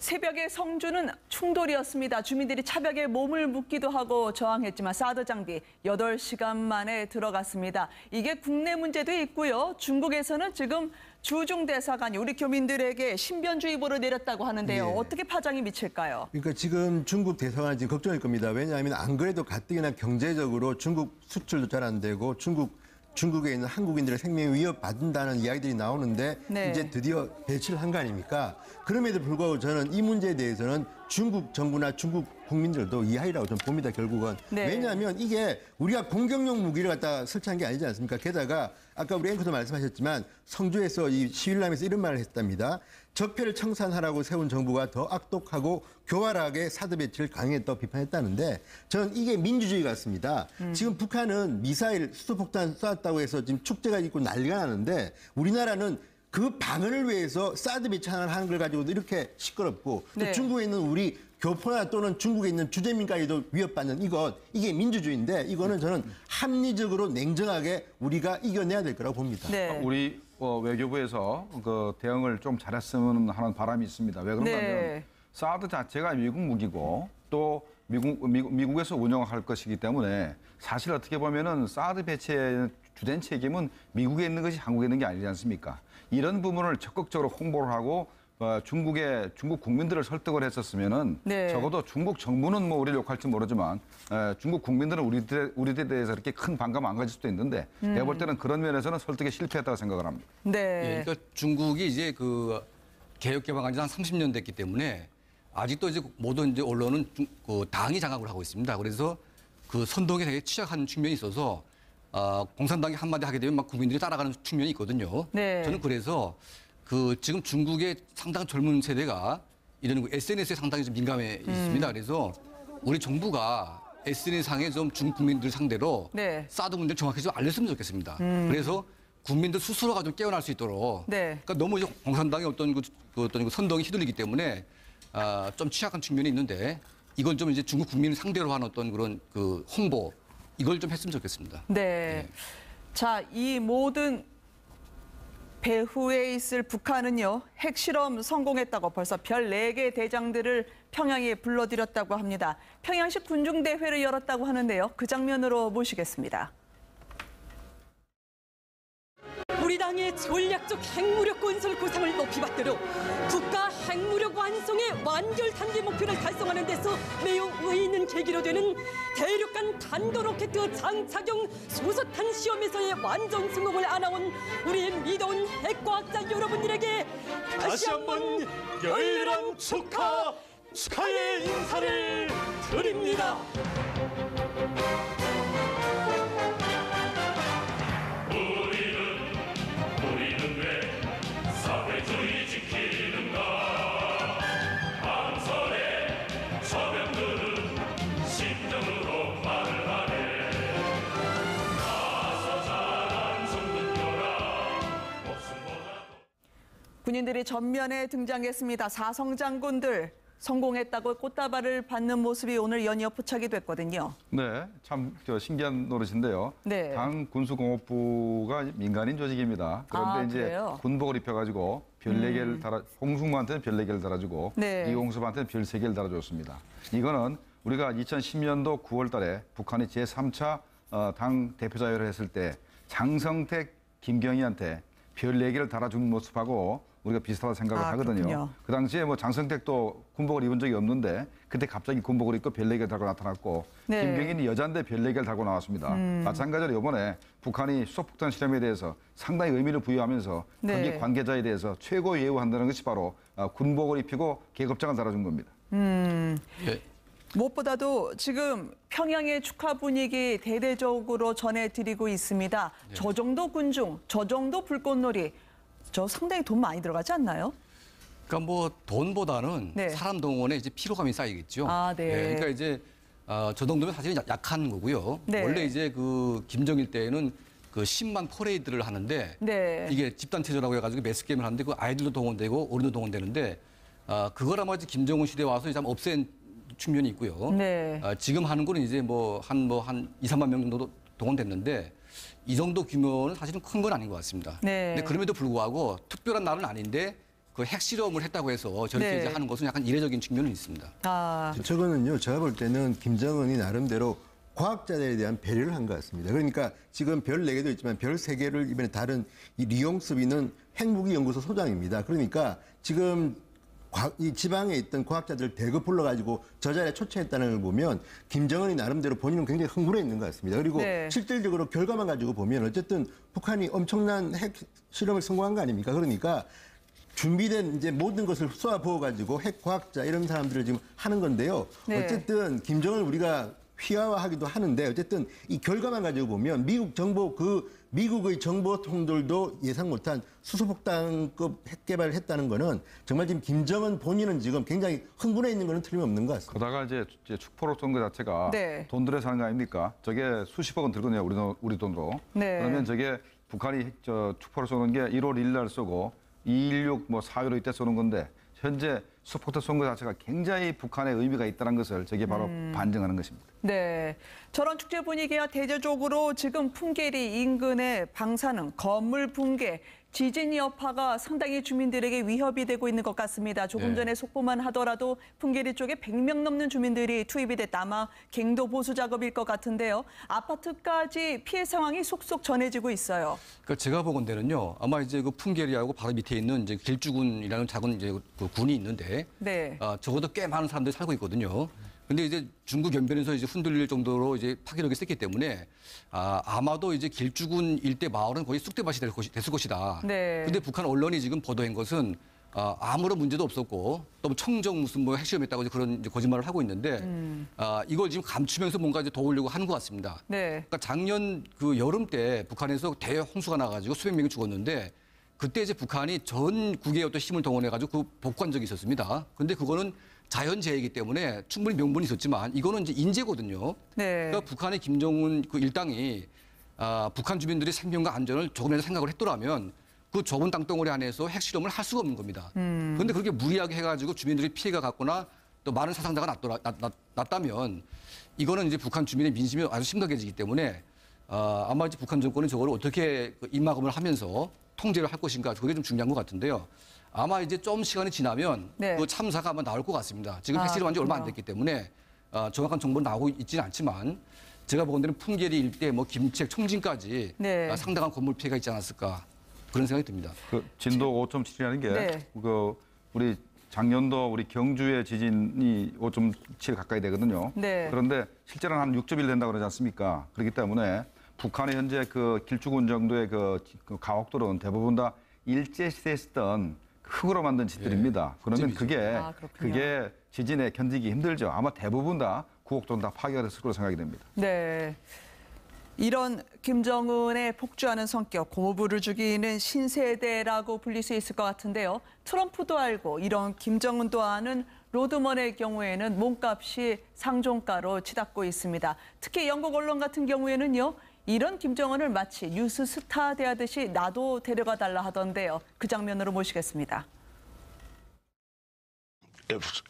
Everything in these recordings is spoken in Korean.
새벽에 성주는 충돌이었습니다. 주민들이 차벽에 몸을 묻기도 하고 저항했지만 사드 장비 8시간 만에 들어갔습니다. 이게 국내 문제도 있고요. 중국에서는 지금 주중 대사관이 우리 교민들에게 신변주의보를 내렸다고 하는데요. 예. 어떻게 파장이 미칠까요? 그러니까 지금 중국 대사관은 지금 걱정일 겁니다. 왜냐하면 안 그래도 가뜩이나 경제적으로 중국 수출도 잘 안 되고 중국에 있는 한국인들의 생명이 위협받는다는 이야기들이 나오는데 네. 이제 드디어 배치를 한 거 아닙니까? 그럼에도 불구하고 저는 이 문제에 대해서는 중국 정부나 중국 국민들도 이해하리라고 저는 봅니다, 결국은. 네. 왜냐하면 이게 우리가 공격용 무기를 갖다 설치한 게 아니지 않습니까? 게다가 아까 우리 앵커도 말씀하셨지만 성주에서 이 시위를 하면서 이런 말을 했답니다. 적폐를 청산하라고 세운 정부가 더 악독하고 교활하게 사드 배치를 강행했다고 비판했다는데 저는 이게 민주주의 같습니다. 지금 북한은 미사일, 수소폭탄 쏘았다고 해서 지금 축제가 있고 난리가 나는데 우리나라는 그 방어를 위해서 사드 배치 하나를 하는 걸 가지고도 이렇게 시끄럽고 또 네. 중국에 있는 우리 교포나 또는 중국에 있는 주재민까지도 위협받는 이게 민주주의인데 이거는 저는 합리적으로 냉정하게 우리가 이겨내야 될 거라고 봅니다. 네. 우리 외교부에서 그 대응을 좀 잘했으면 하는 바람이 있습니다. 왜 그런가 하면 네. 사드 자체가 미국 무기고 또 미국에서 운영할 것이기 때문에 사실 어떻게 보면은 사드 배치의 주된 책임은 미국에 있는 것이 한국에 있는 게 아니지 않습니까? 이런 부분을 적극적으로 홍보를 하고 중국 국민들을 설득을 했었으면은 네. 적어도 중국 정부는 뭐 우리를 욕할지 모르지만 중국 국민들은 우리들에 대해서 이렇게 큰 반감 안 가질 수도 있는데 내가 볼 때는 그런 면에서는 설득에 실패했다고 생각을 합니다. 네. 예, 그러니까 중국이 이제 그 개혁 개방한 지 한 30년 됐기 때문에 아직도 이제 모든 이제 언론은 그 당이 장악을 하고 있습니다. 그래서 그 선동에 되게 취약한 측면이 있어서 공산당이 한마디 하게 되면 막 국민들이 따라가는 측면이 있거든요. 네. 저는 그래서 그 지금 중국의 상당 젊은 세대가 이런 SNS에 상당히 좀 민감해 있습니다. 그래서 우리 정부가 SNS상에 좀 중국 국민들 상대로 네. 사드 문제를 정확히 좀 알렸으면 좋겠습니다. 그래서 국민들 스스로가 좀 깨어날 수 있도록. 네. 그러니까 너무 이제 공산당의 어떤 그 선동이 휘둘리기 때문에 좀 취약한 측면이 있는데 이걸 좀 이제 중국 국민을 상대로 한 어떤 그런 그 홍보 이걸 좀 했으면 좋겠습니다. 네. 자, 이 모든 배후에 있을 북한은요, 핵실험 성공했다고 벌써 별 4개 대장들을 평양에 불러들였다고 합니다. 평양시 군중대회를 열었다고 하는데요. 그 장면으로 모시겠습니다. 우리 당의 전략적 핵무력 건설 구상을 높이 받들어 국가 핵무력 완성의 완결 단계 목표를 달성하는 데서 매우 의의 있는 계기로 되는 대륙간 탄도로켓 장착용 수소탄 시험에서의 완전 성공을 안아온 우리 믿어온 핵과학자 여러분들에게 다시 한번 열렬한 축하의 인사를 드립니다. 군인들이 전면에 등장했습니다. 사성장군들 성공했다고 꽃다발을 받는 모습이 오늘 연이어 포착이 됐거든요. 네, 참 신기한 노릇인데요. 네. 당 군수공업부가 민간인 조직입니다. 그런데 이제 그래요? 군복을 입혀가지고 별 4개를 달아, 홍승무한테는 별 4개를 달아주고 네. 이공섭한테는 별 3개를 달아줬습니다. 이거는 우리가 2010년도 9월 달에 북한이 제3차 당 대표자회를 했을 때 장성택, 김경희한테 별 4개를 달아준 모습하고 우리가 비슷하다고 생각을 하거든요. 그렇군요. 그 당시에 뭐 장성택도 군복을 입은 적이 없는데 그때 갑자기 군복을 입고 별 4개를 달고 나타났고 네. 김경희는 여자인데 별 4개를 달고 나왔습니다. 마찬가지로 이번에 북한이 수소폭탄 실험에 대해서 상당히 의미를 부여하면서 네. 거기 관계자에 대해서 최고 예우한다는 것이 바로 군복을 입히고 계급장을 달아준 겁니다. 예. 무엇보다도 지금 평양의 축하 분위기 대대적으로 전해드리고 있습니다. 네. 저 정도 군중, 저 정도 불꽃놀이, 저 상당히 돈 많이 들어가지 않나요? 그러니까 뭐 돈보다는 네. 사람 동원에 이제 피로감이 쌓이겠죠. 아, 네. 그러니까 이제 저 정도면 사실 약한 거고요. 네. 원래 이제 그 김정일 때에는 그 10만 퍼레이드를 하는데 네. 이게 집단 체조라고 해가지고 매스 게임을 하는데 그 아이들도 동원되고 어른도 동원되는데 그걸 아마 김정은 시대에 와서 이제 없앤 측면이 있고요. 네. 지금 하는 거는 이제 한 2, 3만 명 정도 동원됐는데 이 정도 규모는 사실은 큰 건 아닌 것 같습니다. 네. 근데 그럼에도 불구하고 특별한 날은 아닌데 그 핵실험을 했다고 해서 저렇게 네. 이제 하는 것은 약간 이례적인 측면은 있습니다. 아, 저거는요, 제가 볼 때는 김정은이 나름대로 과학자들에 대한 배려를 한 것 같습니다. 그러니까 지금 별 4개도 있지만 별 3개를 이번에 다른 이 리용스비는 핵무기연구소 소장입니다. 그러니까 지금 이 지방에 있던 과학자들을 대거 불러가지고 저 자리에 초청했다는 걸 보면 김정은이 나름대로 본인은 굉장히 흥분해 있는 것 같습니다. 그리고 네. 실질적으로 결과만 가지고 보면 어쨌든 북한이 엄청난 핵 실험을 성공한 거 아닙니까? 그러니까 준비된 이제 모든 것을 쏘아 부어가지고 핵 과학자 이런 사람들을 지금 하는 건데요. 네. 어쨌든 김정은 우리가 휘하화하기도 하는데 어쨌든 이 결과만 가지고 보면 미국 정보 미국의 정보통들도 예상 못한 수소폭탄급 핵 개발을 했다는 거는 정말 지금 김정은 본인은 지금 굉장히 흥분해 있는 거는 틀림없는 것 같습니다. 그러다가 이제 축포로 쏜 거 자체가 네. 돈 들여 사는 거 아닙니까? 저게 수십억은 들거든요, 우리 돈으로. 네. 그러면 저게 북한이 축포로 쏘는 게 1월 1일 날 쏘고 216, 4.15 이때 쏘는 건데 현재 수소폭탄 쏜 거 자체가 굉장히 북한의 의미가 있다는 것을 저게 바로 반증하는 것입니다. 네. 저런 축제 분위기와 대조적으로 지금 풍계리 인근의 방사능, 건물 붕괴, 지진 여파가 상당히 주민들에게 위협이 되고 있는 것 같습니다. 조금 네. 전에 속보만 하더라도 풍계리 쪽에 100명 넘는 주민들이 투입이 됐다. 아마 갱도 보수 작업일 것 같은데요. 아파트까지 피해 상황이 속속 전해지고 있어요. 그러니까 제가 보건대는요. 아마 이제 그 풍계리하고 바로 밑에 있는 이제 길주군이라는 작은 이제 그 군이 있는데 네. 적어도 꽤 많은 사람들이 살고 있거든요. 근데 이제 중국 연변에서 이제 흔들릴 정도로 이제 파괴력이 셌기 때문에 아마도 이제 길주군 일대 마을은 거의 쑥대밭이 됐을 것이다. 네. 근데 북한 언론이 지금 보도한 것은 아무런 문제도 없었고 또 뭐 청정 무슨 뭐 핵실험했다고 그런 이제 거짓말을 하고 있는데 이걸 지금 감추면서 뭔가 이제 도우려고 하는 것 같습니다. 네. 그러니까 작년 그 여름 때 북한에서 대홍수가 나가지고 수백 명이 죽었는데 그때 이제 북한이 전국의 어떤 힘을 동원해가지고 그 복구한 적이 있었습니다. 근데 그거는 자연재해이기 때문에 충분히 명분이 있었지만 이거는 이제 인재거든요. 네. 그러니까 북한의 김정은 그 일당이 북한 주민들의 생명과 안전을 조금이라도 생각을 했더라면 그 좁은 땅덩어리 안에서 핵실험을 할 수가 없는 겁니다. 그런데 그렇게 무리하게 해가지고 주민들이 피해가 갔거나 또 많은 사상자가 났다면 이거는 이제 북한 주민의 민심이 아주 심각해지기 때문에 아마 이제 북한 정권이 저걸 어떻게 입막음을 하면서 통제를 할 것인가 그게 좀 중요한 것 같은데요. 아마 이제 좀 시간이 지나면 네. 그 참사가 아마 나올 것 같습니다. 지금 핵실험한 지 얼마 안 그렇군요. 됐기 때문에 정확한 정보는 나오고 있지는 않지만 제가 보건대는 풍계리 일대 뭐 김책 청진까지 네. 상당한 건물 피해가 있지 않았을까 그런 생각이 듭니다. 그 진도 5.7이라는 게 네. 그 우리 작년도 우리 경주의 지진이 5.7 가까이 되거든요. 네. 그런데 실제로는 한 6.1 된다고 그러지 않습니까? 그렇기 때문에 북한의 현재 그 길주군 정도의 그 가옥들은 대부분 다 일제시대에 쓰던 흙으로 만든 집들입니다. 그러면 집이죠. 그렇군요. 그게 지진에 견디기 힘들죠. 아마 대부분 다 구옥들은 다 파괴가 됐을 거로 생각이 됩니다. 네. 이런 김정은의 폭주하는 성격, 고무부를 죽이는 신세대라고 불릴 수 있을 것 같은데요. 트럼프도 알고 이런 김정은도 아는 로드먼의 경우에는 몸값이 상종가로 치닫고 있습니다. 특히 영국 언론 같은 경우에는요. 이런 김정은을 마치 뉴스 스타 대하듯이 나도 데려가 달라 하던데요. 그 장면으로 모시겠습니다. If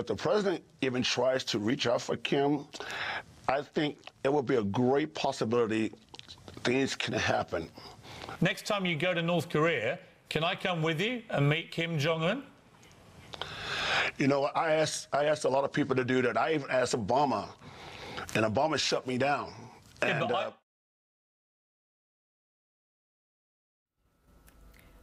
the president even tries to reach out for Kim, I think it would be a great possibility things can happen. Next time you go to North Korea, can I come with you and meet Kim Jong-un? You know, I asked a lot of people to do that. I even asked Obama, and Obama shut me down. Yeah, but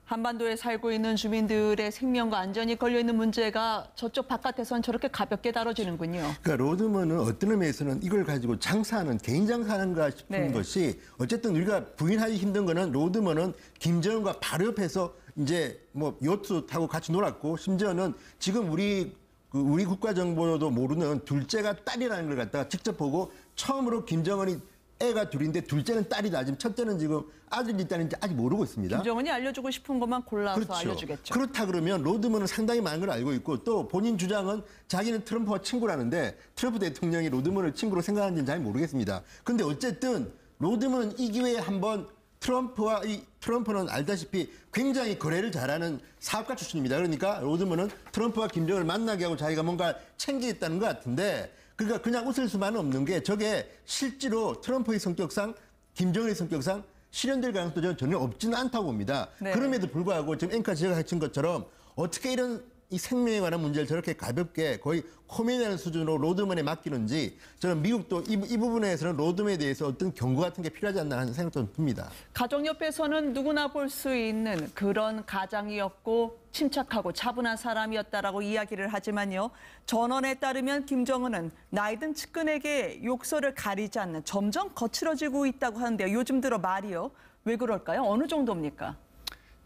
한반도에 살고 있는 주민들의 생명과 안전이 걸려 있는 문제가 저쪽 바깥에선 저렇게 가볍게 다뤄지는군요. 그러니까 로드먼은 어떤 의미에서는 이걸 가지고 장사하는 개인 장사하는가 싶은 네. 것이 어쨌든 우리가 부인하기 힘든 거는 로드먼은 김정은과 바로 옆에서 이제 뭐 요트 타고 같이 놀았고 심지어는 지금 우리 국가 정보도 모르는 둘째가 딸이라는 걸 갖다가 직접 보고 처음으로 김정은이 애가 둘인데 둘째는 딸이다. 지금 첫째는 지금 아들이 딸인지 아직 모르고 있습니다. 김정은이 알려주고 싶은 것만 골라서 그렇죠. 알려주겠죠. 그렇다 그러면 로드먼은 상당히 많은 걸 알고 있고 또 본인 주장은 자기는 트럼프와 친구라는데 트럼프 대통령이 로드먼을 친구로 생각하는지는 잘 모르겠습니다. 근데 어쨌든 로드먼은 이 기회에 한번 트럼프는 알다시피 굉장히 거래를 잘하는 사업가 출신입니다. 그러니까 로드먼은 트럼프와 김정은을 만나게 하고 자기가 뭔가 챙기겠다는 것 같은데 그러니까 그냥 웃을 수만은 없는 게 저게 실제로 트럼프의 성격상 김정은의 성격상 실현될 가능성도 저는 전혀 없지는 않다고 봅니다. 네. 그럼에도 불구하고 지금 앵커 지적하신 것처럼 어떻게 이런 이 생명에 관한 문제를 저렇게 가볍게 거의 코미디하는 수준으로 로드맨에 맡기는지 저는 미국도 이 부분에서는 로드맨에 대해서 어떤 경고 같은 게 필요하지 않나 하는 생각도 좀 듭니다. 가족 옆에서는 누구나 볼 수 있는 그런 가장이었고 침착하고 차분한 사람이었다라고 이야기를 하지만요. 전원에 따르면 김정은은 나이든 측근에게 욕설을 가리지 않는 점점 거칠어지고 있다고 하는데요. 요즘 들어 말이요. 왜 그럴까요? 어느 정도입니까?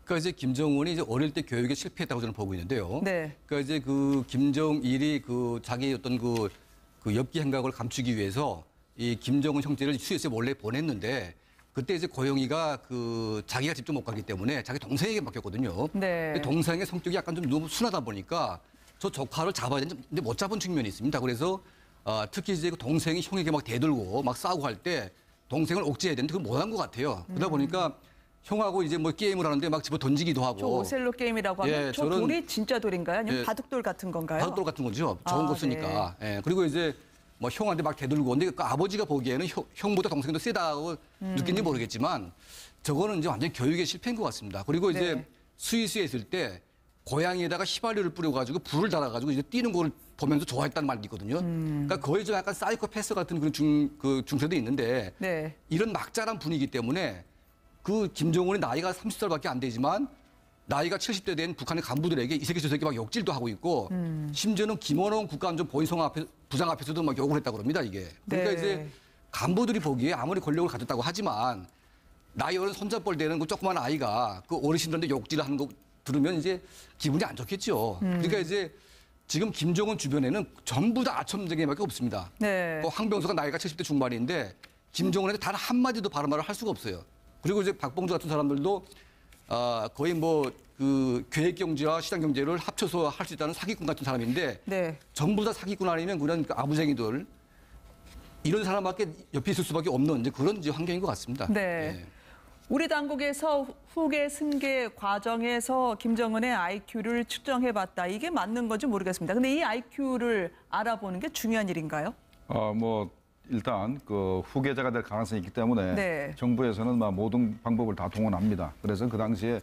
그러니까 이제 김정은이 이제 어릴 때 교육에 실패했다고 저는 보고 있는데요. 네. 그러니까 이제 그 김정일이 그 자기 어떤 그 엽기 행각을 감추기 위해서 이 김정은 형제를 스위스에 몰래 보냈는데 그때 이제 고영이가 그 자기가 직접 못 가기 때문에 자기 동생에게 맡겼거든요. 네. 근데 동생의 성격이 약간 좀 너무 순하다 보니까 저 조카를 잡아야 되는데 못 잡은 측면이 있습니다. 그래서 특히 이제 그 동생이 형에게 막 대들고 막 싸우고 할 때 동생을 옥죄해야 되는데 그걸 못한 것 같아요. 그러다 보니까 형하고 이제 뭐 게임을 하는데 막 집어 던지기도 하고. 저 오셀로 게임이라고 하면 예, 저 저런- 돌이 진짜 돌인가요? 아니면 예. 바둑돌 같은 건가요? 바둑돌 같은 거죠. 좋은 아, 거 쓰니까. 예, 그리고 이제 뭐 형한테 막 대들고 근데 그 아버지가 보기에는 형보다 동생이 더 세다고 느낀지 모르겠지만 저거는 이제 완전히 교육에 실패인 것 같습니다. 그리고 이제 네. 스위스에 있을 때 고양이에다가 휘발유를 뿌려가지고 불을 달아가지고 이제 뛰는 걸 보면서 좋아했다는 말이 있거든요. 그러니까 거의 좀 약간 사이코패스 같은 그런 중세도 있는데 네. 이런 막잘한 분위기 때문에 그 김정은의 나이가 30살밖에 안 되지만 나이가 70대 된 북한의 간부들에게 이 새끼 저 새끼 막 욕질도 하고 있고 심지어는 김원홍 국가안전 보위성 앞에 부장 앞에서도 막 욕을 했다고 그럽니다 이게. 그러니까 네. 이제 간부들이 보기에 아무리 권력을 가졌다고 하지만 나이 어른 손잡벌 되는 그 조그만 아이가 그 어르신들한테 욕질을 하는 거 들으면 이제 기분이 안 좋겠죠. 그러니까 이제 지금 김정은 주변에는 전부 다 아첨쟁이밖에 없습니다. 네. 뭐 황병수가 나이가 70대 중반인데 김정은한테 단 한마디도 발언을 할 수가 없어요. 그리고 이제 박봉주 같은 사람들도 거의 뭐 그 계획 경제와 시장 경제를 합쳐서 할 수 있다는 사기꾼 같은 사람인데 네. 전부 다 사기꾼 아니면 그런 그 아부쟁이들 이런 사람밖에 옆에 있을 수밖에 없는 이제 그런 이제 환경인 것 같습니다. 네. 예. 우리 당국에서 후계 승계 과정에서 김정은의 IQ를 측정해봤다. 이게 맞는 건지 모르겠습니다. 근데 이 IQ를 알아보는 게 중요한 일인가요? 뭐 일단 그 후계자가 될 가능성이 있기 때문에 네. 정부에서는 막 모든 방법을 다 동원합니다. 그래서 그 당시에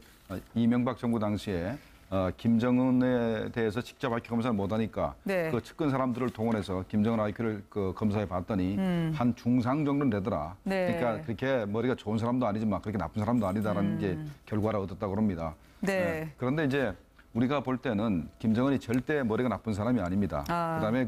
이명박 정부 당시에 김정은에 대해서 직접 IQ 검사를 못하니까 네. 그 측근 사람들을 동원해서 김정은 IQ를 그 검사해 봤더니 한 중상 정도는 되더라. 네. 그러니까 그렇게 머리가 좋은 사람도 아니지만 그렇게 나쁜 사람도 아니다라는 게 결과를 얻었다고 합니다. 네. 그런데 이제 우리가 볼 때는 김정은이 절대 머리가 나쁜 사람이 아닙니다. 그다음에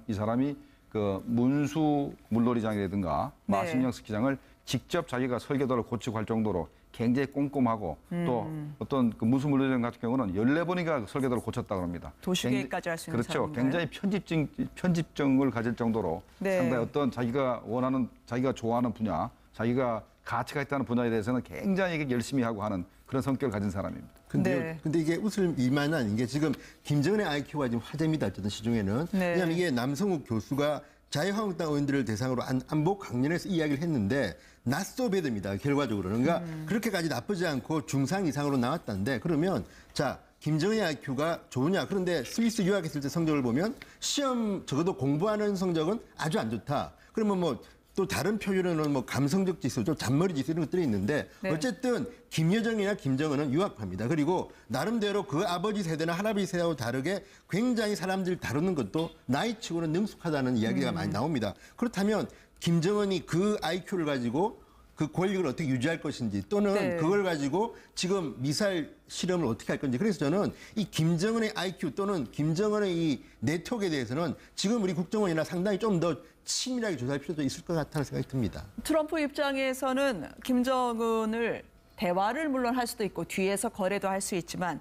이 사람이 그 문수 물놀이장이라든가 네. 마신령 스키장을 직접 자기가 설계도를 고치고 할 정도로 굉장히 꼼꼼하고 또 어떤 그 문수 물놀이장 같은 경우는 14번인가 설계도를 고쳤다고 합니다. 도시계획까지 할 수 있는 그렇죠. 사람인가요? 굉장히 편집증을 가질 정도로 네. 상당히 어떤 자기가 원하는, 자기가 좋아하는 분야, 자기가 가치가 있다는 분야에 대해서는 굉장히 열심히 하고 하는 그런 성격을 가진 사람입니다. 네. 근데 이게 웃을 일만 아닌 게 지금 김정은의 IQ가 지금 화제입니다. 어쨌든 시중에는. 네. 왜냐하면 이게 남성욱 교수가 자유한국당 의원들을 대상으로 안보 강연에서 이야기를 했는데 낫소배드입니다. 결과적으로는. 그러니까 그렇게까지 나쁘지 않고 중상 이상으로 나왔다는데 그러면 자 김정은의 IQ가 좋으냐. 그런데 스위스 유학했을 때 성적을 보면 시험 적어도 공부하는 성적은 아주 안 좋다. 그러면 뭐 또 다른 표현으로는 뭐 감성적 지수, 좀 잔머리 지수 이런 것들이 있는데 네. 어쨌든 김여정이나 김정은은 유학파입니다. 그리고 나름대로 그 아버지 세대나 할아버지 세대하고 다르게 굉장히 사람들이 다루는 것도 나이치고는 능숙하다는 이야기가 많이 나옵니다. 그렇다면 김정은이 그 IQ를 가지고 그 권력을 어떻게 유지할 것인지 또는 네. 그걸 가지고 지금 미사일 실험을 어떻게 할 건지 그래서 저는 이 김정은의 IQ 또는 김정은의 이 네트워크에 대해서는 지금 우리 국정원이나 상당히 좀 더 치밀하게 조사할 필요도 있을 것 같다는 생각이 듭니다. 트럼프 입장에서는 김정은을 대화를 물론 할 수도 있고 뒤에서 거래도 할 수 있지만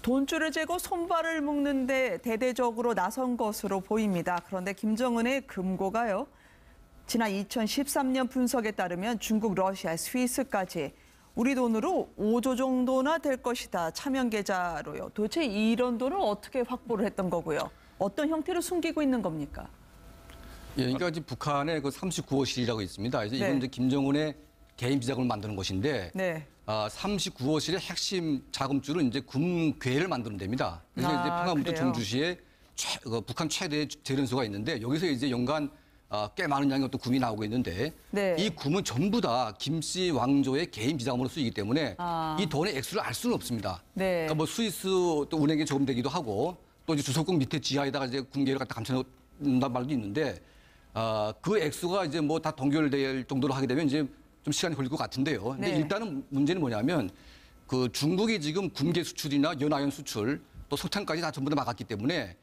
돈줄을 재고 손발을 묶는데 대대적으로 나선 것으로 보입니다. 그런데 김정은의 금고가요. 지난 2013년 분석에 따르면 중국, 러시아, 스위스까지 우리 돈으로 5조 정도나 될 것이다. 차명 계좌로요. 도대체 이런 돈을 어떻게 확보를 했던 거고요? 어떤 형태로 숨기고 있는 겁니까? 예, 그러니까 이제 북한의 그 39호실이라고 있습니다. 이제 이건 네. 이제 김정은의 개인 비자금을 만드는 것인데, 네. 39호실의 핵심 자금줄은 이제 금괴를 만드는 데입니다. 그래서 이제 평화문도 그래요? 종주시에 북한 최대 재련소가 있는데 여기서 이제 연간 꽤 많은 양의 어떤 굼이 나오고 있는데 네. 이 굼은 전부 다 김씨 왕조의 개인 비자금으로 쓰이기 때문에 이 돈의 액수를 알 수는 없습니다. 네. 그러니까 뭐 스위스 또 은행에 조금 되기도 하고 또 이제 주석궁 밑에 지하에다가 이제 궁계를 갖다 감춰놓는다는 말도 있는데 그 액수가 이제 뭐 다 동결될 정도로 하게 되면 이제 좀 시간이 걸릴 것 같은데요. 근데 네. 일단은 문제는 뭐냐면 그 중국이 지금 금괴 수출이나 연화연 수출 또 석탄까지 다 전부 다 막았기 때문에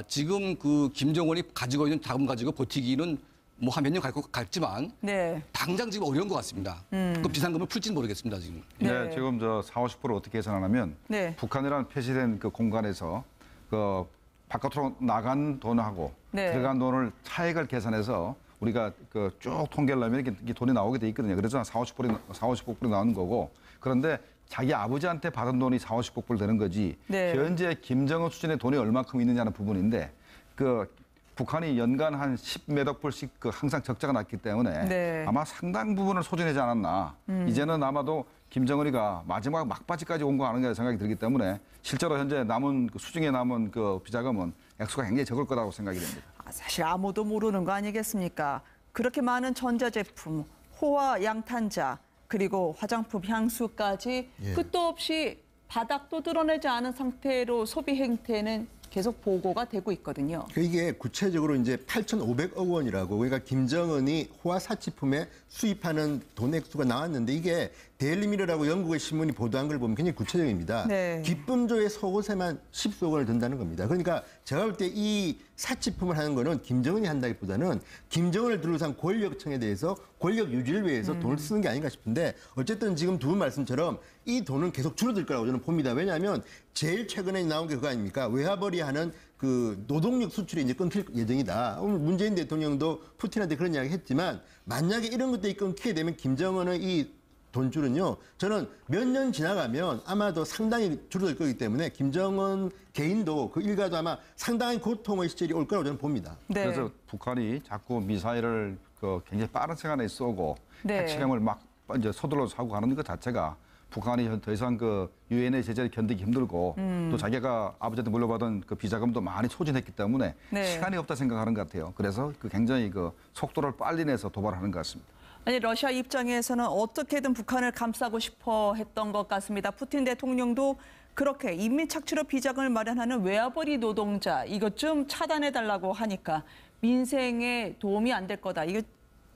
지금 그 김정은이 가지고 있는 자금 가지고 버티기는 뭐 한 몇 년 갈 것 같지만 네. 당장 지금 어려운 것 같습니다. 그 비상금을 풀지는 모르겠습니다 지금. 네. 지금 저 40, 50% 어떻게 계산하냐면 네. 북한이라는 표시된 그 공간에서 그 바깥으로 나간 돈하고 네. 들어간 돈을 차액을 계산해서 우리가 그 쭉 통계를 내면 이게 돈이 나오게 돼 있거든요. 그래서 40, 50% 나오는 거고 그런데 자기 아버지한테 받은 돈이 40, 50% 되는 거지. 네. 현재 김정은 수준의 돈이 얼마큼 있느냐는 부분인데 그 북한이 연간 한 10몇억 불씩 그 항상 적자가 났기 때문에 네. 아마 상당 부분을 소진하지 않았나. 이제는 아마도 김정은이가 마지막 막바지까지 온 거 아닌가 생각이 들기 때문에 실제로 현재 남은 그 수중에 남은 그 비자금은 액수가 굉장히 적을 거라고 생각이 됩니다. 사실 아무도 모르는 거 아니겠습니까? 그렇게 많은 전자제품, 호화 양탄자, 그리고 화장품, 향수까지 끝도 없이 바닥도 드러내지 않은 상태로 소비 행태는 계속 보고가 되고 있거든요. 이게 구체적으로 이제 8,500억 원이라고 그러니까 김정은이 호화 사치품에 수입하는 돈 액수가 나왔는데 이게 데일리미러라고 영국의 신문이 보도한 걸 보면 굉장히 구체적입니다. 네. 기쁨조의 속옷에만 10억 원을 든다는 겁니다. 그러니까 제가 볼 때 이 사치품을 하는 거는 김정은이 한다기보다는 김정은을 둘러싼 권력층에 대해서 권력 유지를 위해서 돈을 쓰는 게 아닌가 싶은데 어쨌든 지금 두 분 말씀처럼 이 돈은 계속 줄어들 거라고 저는 봅니다. 왜냐하면 제일 최근에 나온 게 그거 아닙니까? 외화벌이 하는 그 노동력 수출이 이제 끊길 예정이다. 오늘 문재인 대통령도 푸틴한테 그런 이야기 했지만 만약에 이런 것들이 끊기게 되면 김정은의 이 돈줄은요. 저는 몇 년 지나가면 아마도 상당히 줄어들 거기 때문에 김정은 개인도 그 일가도 아마 상당히 고통의 시절이 올 거라고 저는 봅니다. 네. 그래서 북한이 자꾸 미사일을 그 굉장히 빠른 시간에 쏘고 네. 핵실험을 막 이제 서둘러서 하고 가는 것 자체가 북한이 더 이상 그 유엔의 제재를 견디기 힘들고 또 자기가 아버지한테 물려받은 그 비자금도 많이 소진했기 때문에 네. 시간이 없다 생각하는 것 같아요. 그래서 그 굉장히 그 속도를 빨리 내서 도발하는 것 같습니다. 아니 러시아 입장에서는 어떻게든 북한을 감싸고 싶어 했던 것 같습니다. 푸틴 대통령도 그렇게 인민 착취로 비자금을 마련하는 외화벌이 노동자 이것 좀 차단해달라고 하니까 민생에 도움이 안 될 거다. 이거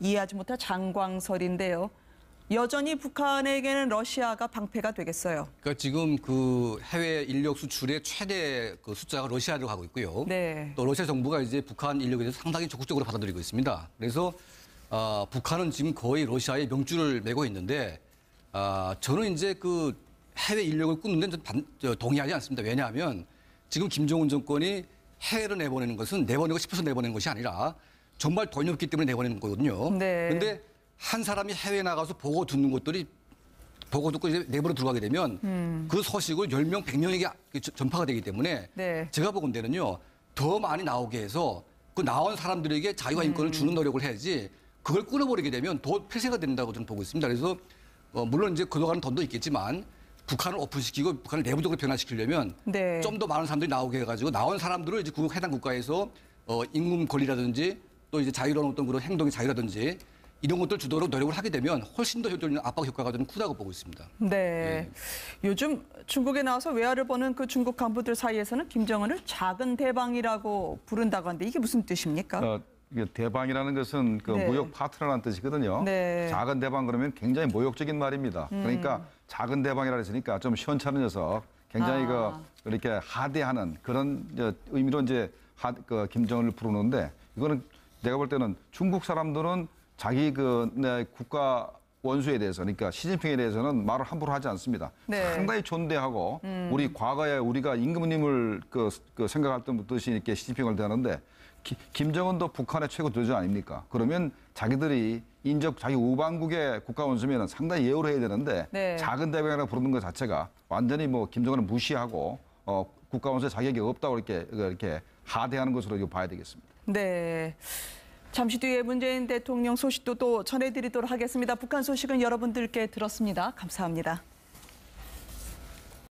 이해하지 못할 장광설인데요. 여전히 북한에게는 러시아가 방패가 되겠어요. 그러니까 지금 그 해외 인력 수출의 최대 그 숫자가 러시아로 가고 있고요. 네. 또 러시아 정부가 이제 북한 인력에 대해서 상당히 적극적으로 받아들이고 있습니다. 그래서 북한은 지금 거의 러시아의 명줄을 메고 있는데 저는 이제 그 해외 인력을 끊는 데는 동의하지 않습니다. 왜냐하면 지금 김정은 정권이 해외로 내보내는 것은 내보내고 싶어서 내보내는 것이 아니라 정말 돈이 없기 때문에 내보내는 거거든요. 네. 그런데 한 사람이 해외에 나가서 보고 듣는 것들이 보고 듣고 이제 내부로 들어가게 되면 그 소식을 10명, 100명에게 전파가 되기 때문에 네. 제가 보건대는요 더 많이 나오게 해서 그 나온 사람들에게 자유와 인권을 주는 노력을 해야지 그걸 끊어버리게 되면 더 폐쇄가 된다고 저는 보고 있습니다. 그래서 물론 이제 들어가는 돈도 있겠지만 북한을 오픈시키고 북한을 내부적으로 변화시키려면 네. 좀 더 많은 사람들이 나오게 해가지고 나온 사람들을 이제 해당 국가에서 임금 권리라든지 또 이제 자유로운 어떤 그런 행동의 자유라든지 이런 것들 주도록 노력을 하게 되면 훨씬 더 효율적인 압박 효과가 저는 크다고 보고 있습니다. 네. 요즘 중국에 나와서 외화를 버는 그 중국 간부들 사이에서는 김정은을 작은 대방이라고 부른다고 하는데 이게 무슨 뜻입니까? 이게 대방이라는 것은 그 네. 무역 파트너라는 뜻이거든요. 네. 작은 대방 그러면 굉장히 모욕적인 말입니다. 그러니까 작은 대방이라 했으니까 좀 시원찮은 녀석, 굉장히 그 이렇게 하대하는 그런 의미로 이제 그 김정은을 부르는데 이거는 내가 볼 때는 중국 사람들은 자기 내 국가 원수에 대해서 그러니까 시진핑에 대해서는 말을 함부로 하지 않습니다. 네. 상당히 존대하고 우리 과거에 우리가 임금님을 그 생각했던 듯이 이렇게 시진핑을 대하는데 김정은도 북한의 최고 지도자 아닙니까? 그러면 자기들이 자기 우방국의 국가 원수면 상당히 예우를 해야 되는데 네. 작은 대방이라고 부르는 것 자체가 완전히 뭐 김정은을 무시하고 국가 원수에 자격이 없다고 이렇게 하대하는 것으로 봐야 되겠습니다. 네. 잠시 뒤에 문재인 대통령 소식도 또 전해드리도록 하겠습니다. 북한 소식은 여러분들께 들었습니다. 감사합니다.